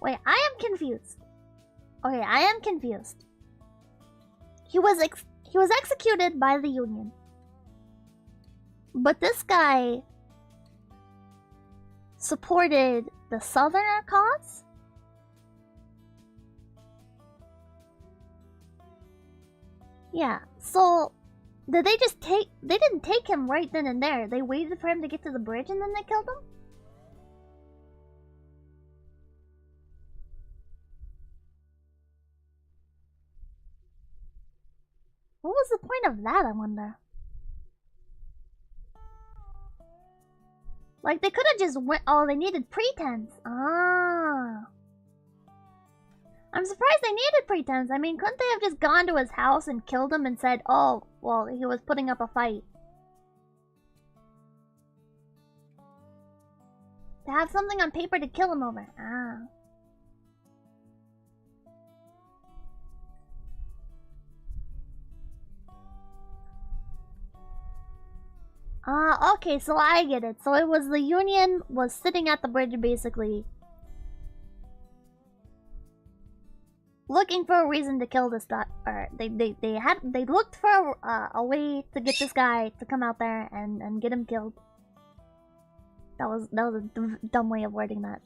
Wait, I am confused. Okay, I am confused. He was executed by the Union. But this guy supported the Southerner cause? Yeah, so did they just take... They didn't take him right then and there. They waited for him to get to the bridge and then they killed him? What was the point of that, I wonder? Like, they could have just went... Oh, they needed pretense. Ah. I'm surprised they needed pretense. I mean, couldn't they have just gone to his house and killed him and said, oh, well, he was putting up a fight? To have something on paper to kill him over. Okay, so I get it. So it was the Union was sitting at the bridge, basically, looking for a reason to kill this guy. Or they looked for a way to get this guy to come out there and get him killed. That was a dumb way of wording that.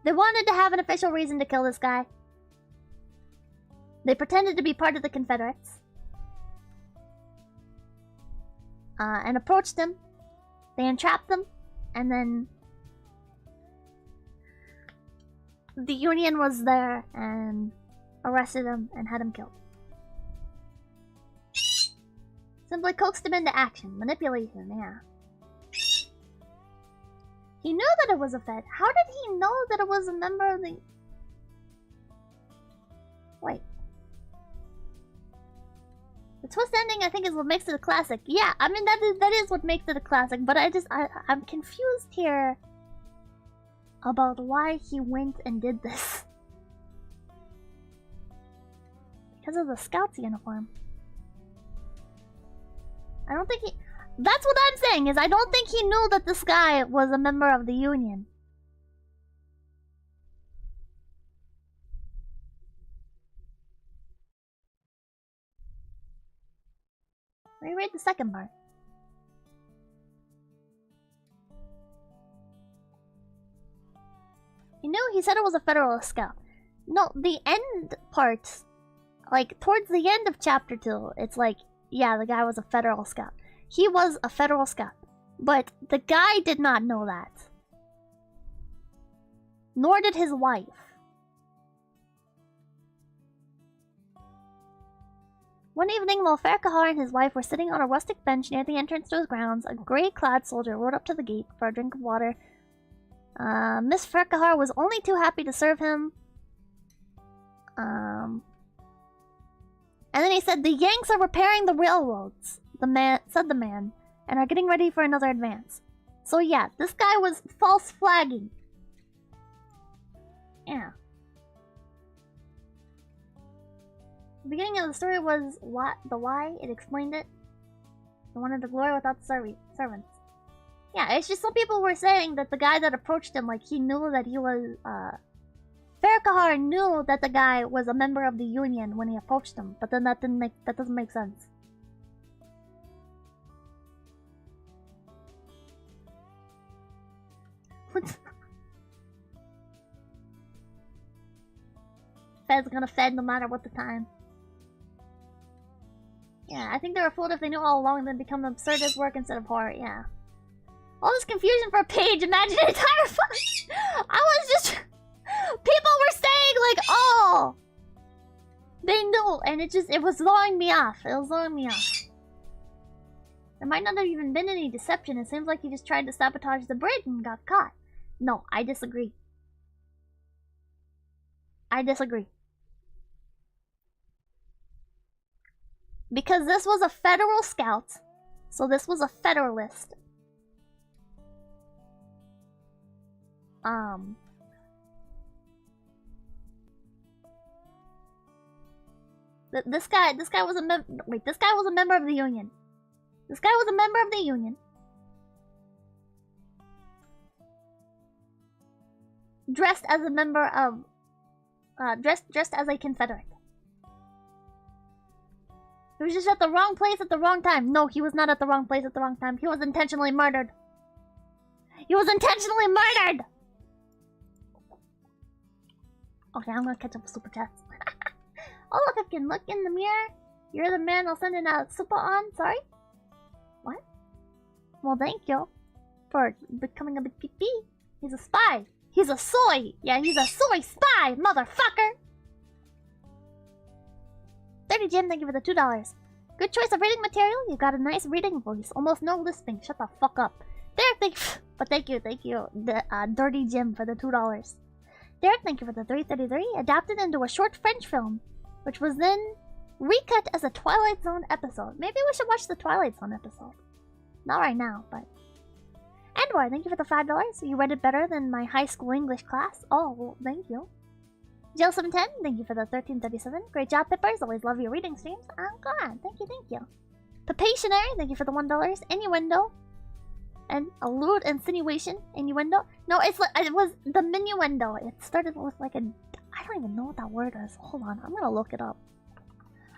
They wanted to have an official reason to kill this guy. They pretended to be part of the Confederates. And approached him. They entrapped him. And then the Union was there and arrested him and had him killed. Simply coaxed him into action. Manipulation, yeah. He knew that it was a Fed. How did he know that it was a member of the... Wait. The twist ending, I think, is what makes it a classic. Yeah, I mean, that is what makes it a classic, but I'm confused here about why he went and did this. Because of the Scout's uniform. I don't think he... That's what I'm saying, is I don't think he knew that this guy was a member of the Union. Reread the second part. He knew, he said it was a Federalist Scout. No, the end part, like, towards the end of Chapter 2, it's like, yeah, the guy was a Federal Scout. He was a Federal Scout. But the guy did not know that. Nor did his wife. One evening, while Farquhar and his wife were sitting on a rustic bench near the entrance to his grounds, a grey-clad soldier rode up to the gate for a drink of water. Miss Farquhar was only too happy to serve him. And then he said, "The Yanks are repairing the railroads," said the man, "and are getting ready for another advance." So yeah, this guy was false flagging. Yeah. The beginning of the story was why. It explained it. They wanted the glory without the servants. Yeah, it's just some people were saying that the guy that approached him, like, he knew that he was, Farquhar knew that the guy was a member of the Union when he approached him, but then that doesn't make sense. Fed's gonna Fed no matter what the time. Yeah, I think they were fooled if they knew all along, then become absurdist work instead of horror, yeah. All this confusion for a page, imagine an entire fight! I was just... People were saying, like, oh! They knew, and it was throwing me off. It was throwing me off. There might not have even been any deception. It seems like he just tried to sabotage the bridge and got caught. No, I disagree. I disagree. Because this was a Federal Scout, so this was a Federalist. This guy was a this guy was a member of the Union. This guy was a member of the Union. Dressed as a member of, dressed as a Confederate. He was just at the wrong place at the wrong time. No, he was not at the wrong place at the wrong time. He was intentionally murdered. He was intentionally murdered! Okay, I'm gonna catch up with Super Chats. Oh, look, I can look in the mirror. You're the man I'll send in a super on. Sorry? What? Well, thank you for becoming a big pee. He's a spy. He's a soy. Yeah, he's a soy spy, motherfucker. 30 Jim, thank you for the $2. Good choice of reading material. You got a nice reading voice. Almost no lisping. Shut the fuck up. There, but thank you. The Dirty Jim for the $2. Derek, thank you for the 333. Adapted into a short French film, which was then recut as a Twilight Zone episode. Maybe we should watch the Twilight Zone episode. Not right now, but... Andor, thank you for the $5. You read it better than my high school English class. Oh, well, thank you. Jill710, thank you for the 1337. Great job, Pippers. Always love your reading streams. I'm glad. Thank you, thank you. Papationary, thank you for the $1. Innuendo. And a lewd insinuation. Innuendo. No, it was the minuendo. It started with like a... I don't even know what that word is. Hold on, I'm gonna look it up.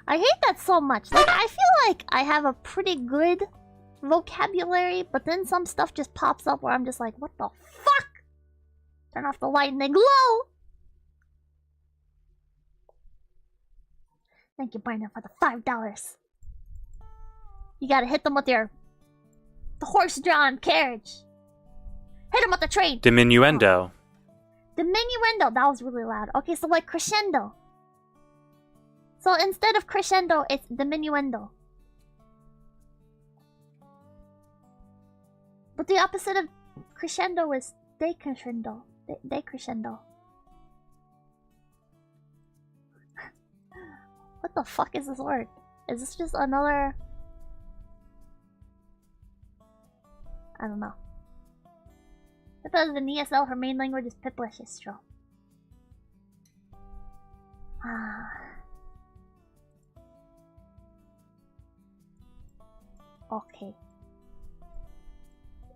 I hate that so much. Like, I feel like I have a pretty good vocabulary, but then some stuff just pops up where I'm just like, what the fuck? Turn off the light and they glow! Thank you, Brandon, for the $5. You gotta hit them with the horse-drawn carriage. Hit them with the train. Diminuendo. Diminuendo. That was really loud. Okay, so like crescendo. So instead of crescendo, it's diminuendo. But the opposite of crescendo is decrescendo. Decrescendo. What the fuck is this word? Is this just another... I don't know. Pippa is an ESL, her main language is Pippa Shistro. Okay.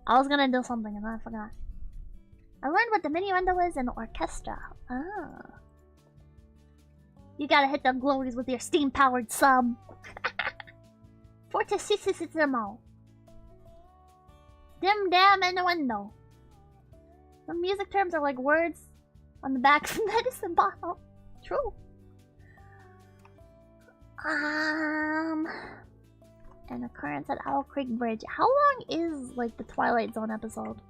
I was gonna do something and then I forgot. I learned what diminuendo is in orchestra. Ah. You gotta hit the glories with your steam-powered sub. Fortissimo. Dim dam innuendo. Some music terms are like words on the back of a medicine bottle. True. An Occurrence at Owl Creek Bridge. How long is like the Twilight Zone episode?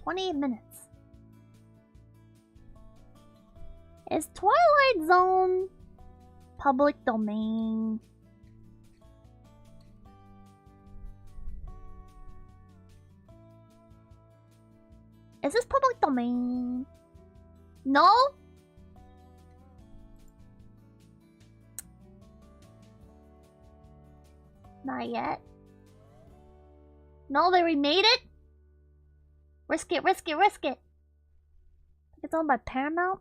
28 minutes. Is Twilight Zone public domain? Is this public domain? No? Not yet. No, they remade it? Risk it, risk it, risk it. It's owned by Paramount?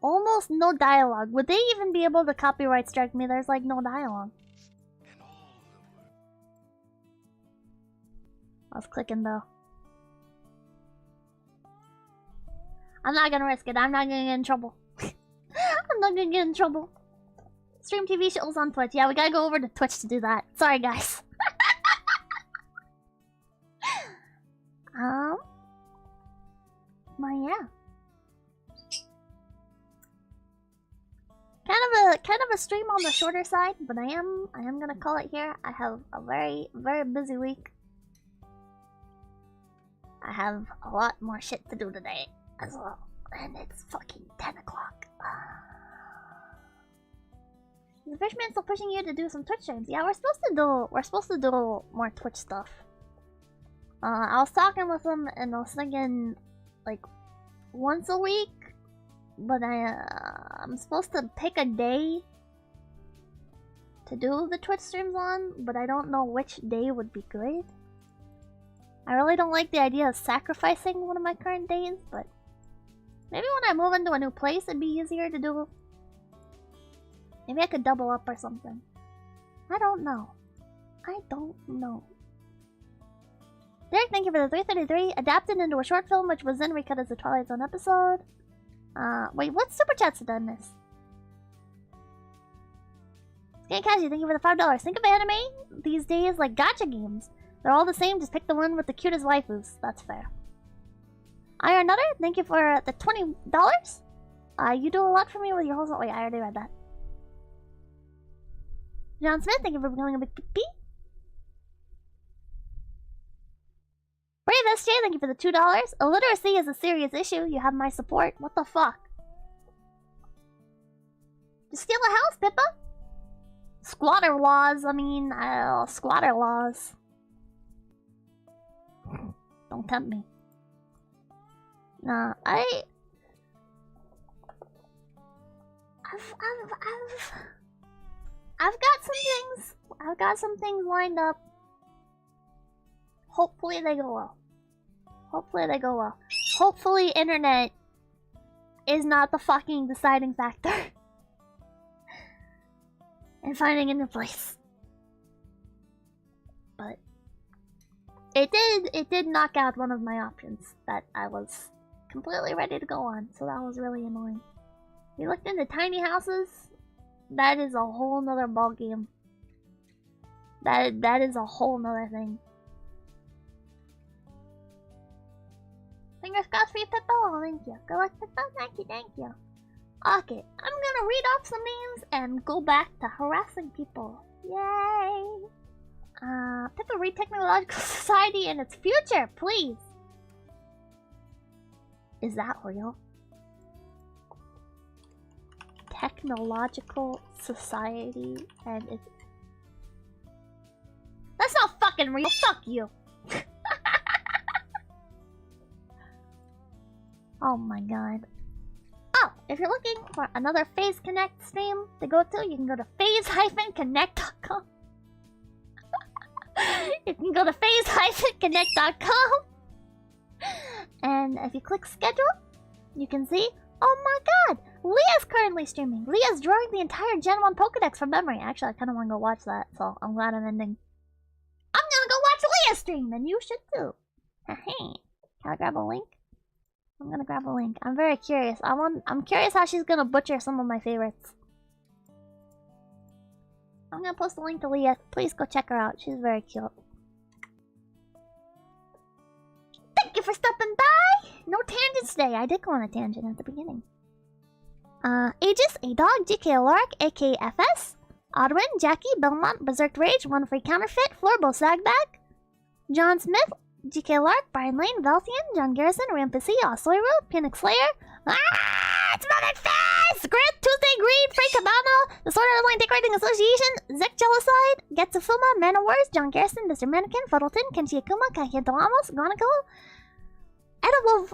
Almost no dialogue. Would they even be able to copyright strike me? There's like no dialogue. I was clicking though. I'm not gonna risk it. I'm not gonna get in trouble. I'm not gonna get in trouble. Stream TV shows on Twitch. Yeah, we gotta go over to Twitch to do that. Sorry, guys. But yeah. Kind of a stream on the shorter side, but I am gonna call it here. I have a very, very busy week. I have a lot more shit to do today as well. And it's fucking 10 o'clock. Is the Fishman still pushing you to do some Twitch streams? Yeah, we're supposed to do more Twitch stuff. I was talking with him and I was thinking like once a week, but I'm supposed to pick a day to do the Twitch streams on, but I don't know which day would be good. I really don't like the idea of sacrificing one of my current days, but maybe when I move into a new place it'd be easier to do. Maybe I could double up or something. I don't know. I don't know. Derek, thank you for the 333. Adapted into a short film which was then recut as a Twilight Zone episode. Wait, what super chats have done this? Scanlations, thank you for the $5. Think of anime these days like gacha games. They're all the same, just pick the one with the cutest waifus. That's fair. Iron Nutter, thank you for the $20. You do a lot for me with your whole... Wait, I already read that. John Smith, thank you for becoming a big pee. Brave SJ, thank you for the $2. Illiteracy is a serious issue. You have my support. What the fuck? Just steal a house, Pippa? Squatter laws, I mean, squatter laws. Don't tempt me. Nah, I've got some things. I've got some things lined up. Hopefully they go well. Hopefully they go well. Hopefully internet is not the fucking deciding factor in finding a new place. But it did knock out one of my options that I was completely ready to go on, so that was really annoying. We looked into tiny houses. That is a whole nother ballgame. That is a whole nother thing. Fingers crossed for you, Pippa. Oh, thank you. Good luck, Pippa. Thank you, thank you. Okay, I'm gonna read off some names and go back to harassing people. Yay! Pippa, read Technological Society and its future, please. Is that real? Technological Society and its... That's not fucking real. Fuck you. Oh my god. Oh, if you're looking for another Phase Connect stream to go to, you can go to phase-connect.com. You can go to phase-connect.com. And if you click schedule, you can see, oh my god, Leah's currently streaming. Leah's drawing the entire Gen 1 Pokedex from memory. Actually, I kind of want to go watch that, so I'm glad I'm ending. I'm gonna go watch Leah stream, and you should too. Hey, can I grab a link? I'm gonna grab a link. I'm very curious. I'm curious how she's gonna butcher some of my favorites. I'm gonna post a link to Leah. Please go check her out. She's very cute. Thank you for stopping by! No tangents today. I did go on a tangent at the beginning. Aegis, A Dog, GK Lark, AKFS, Odwin, Jackie, Belmont, Berserk Rage, One Free Counterfeit, Florbo Sagbag, John Smith, GK Lark, Brian Lane, Valthian, John Garrison, Rampissy, Osloy Road, Panic Slayer, it's Mother Fest! Grant, Tuesday Green, Frank Cabano, the Sword Art Online Decorating Association, Zek Jelicide, Getsufuma, Man of Wars, John Garrison, Mr. Mannequin, Fuddleton, Kenshi Akuma, Kakia Delamos, Gonako, Edible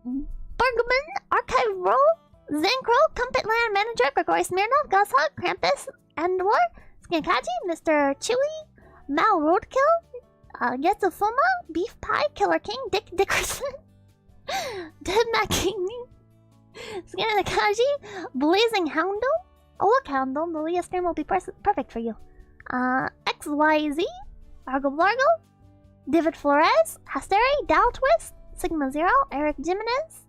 Bergman, Archive Row, Zenkro, Trumpet Land Manager, Gregory Smirnov, Goshawk, Krampus, Andor, Skinkachi, Mr. Chewy, Mal Roadkill, Getsufuma, Beef Pie, Killer King, Dick Dickerson, Dead Macking, Skinakaji, Blazing Houndle. Oh look, Houndle, the Leah stream will be perfect for you. XYZ, Argo Blargo, David Flores, Hasteri, Dow Twist, Sigma Zero, Eric Jimenez,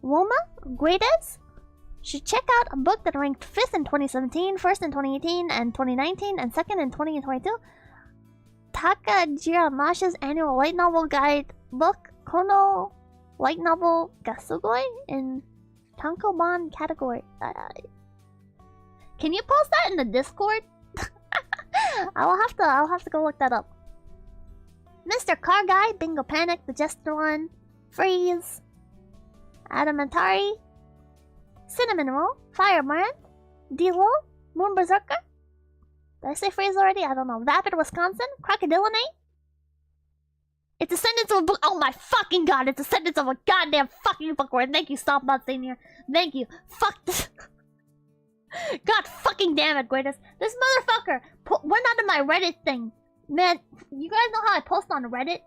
Woma, Guedes. Should check out a book that ranked 5th in 2017, 1st in 2018 and 2019, and 2nd in 2022. Takajira Masha's annual light novel guide book, Kono Light Novel Gasugoi, in Tankobon category. Can you post that in the Discord? I'll have to go look that up. Mr. Car Guy, Bingo Panic, The Jester One, Freeze, Adamantari, Cinnamon Roll, Firebrand, D-Lo, Moon Berserker. Did I say Freeze already? I don't know. Vapid, Wisconsin, Crocodillinate. It's a sentence of a book. Oh my fucking god, it's a sentence of a goddamn fucking bookworm. Thank you, Stop Not Senior. Thank you. Fuck this. God fucking damn it, Guidas. This motherfucker went onto my Reddit thing. Man, you guys know how I post on Reddit?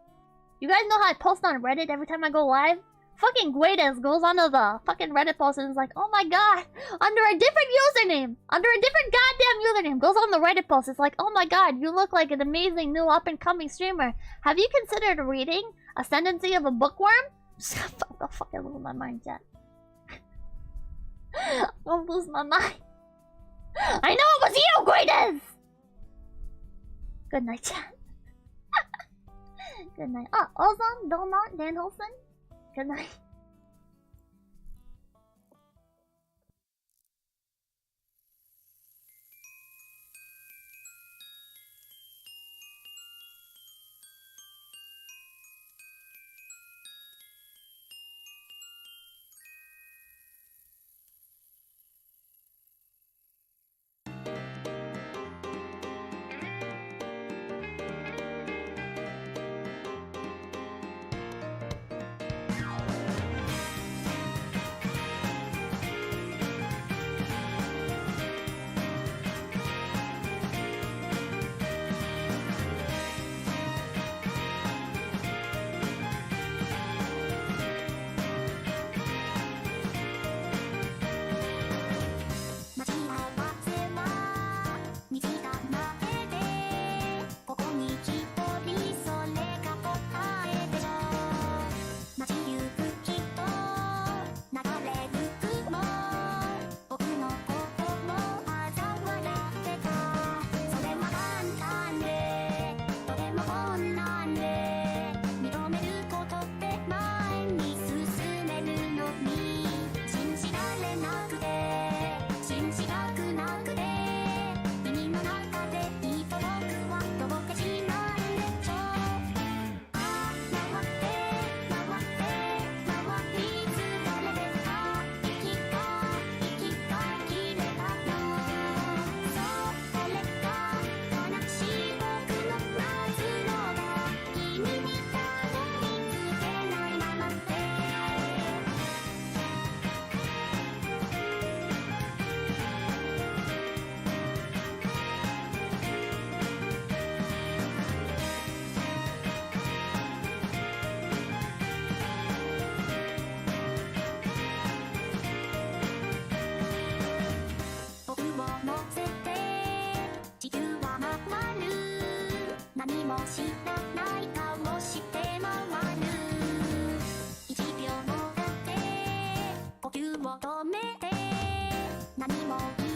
You guys know how I post on Reddit every time I go live? Fucking Guedes goes onto the fucking Reddit post and is like, oh my god, under a different username, under a different goddamn username, goes on the Reddit post. It's like, oh my god, you look like an amazing new up-and-coming streamer. Have you considered reading Ascendancy of a Bookworm? I'll fucking lose my mind, chat. I'll lose my mind. I know it was you, Guedes! Good night, chat. Good night. Oh, Ozone, Belmont, Dan Holson. Good night. 知らない顔して回る1秒もだって呼吸を止めて何も言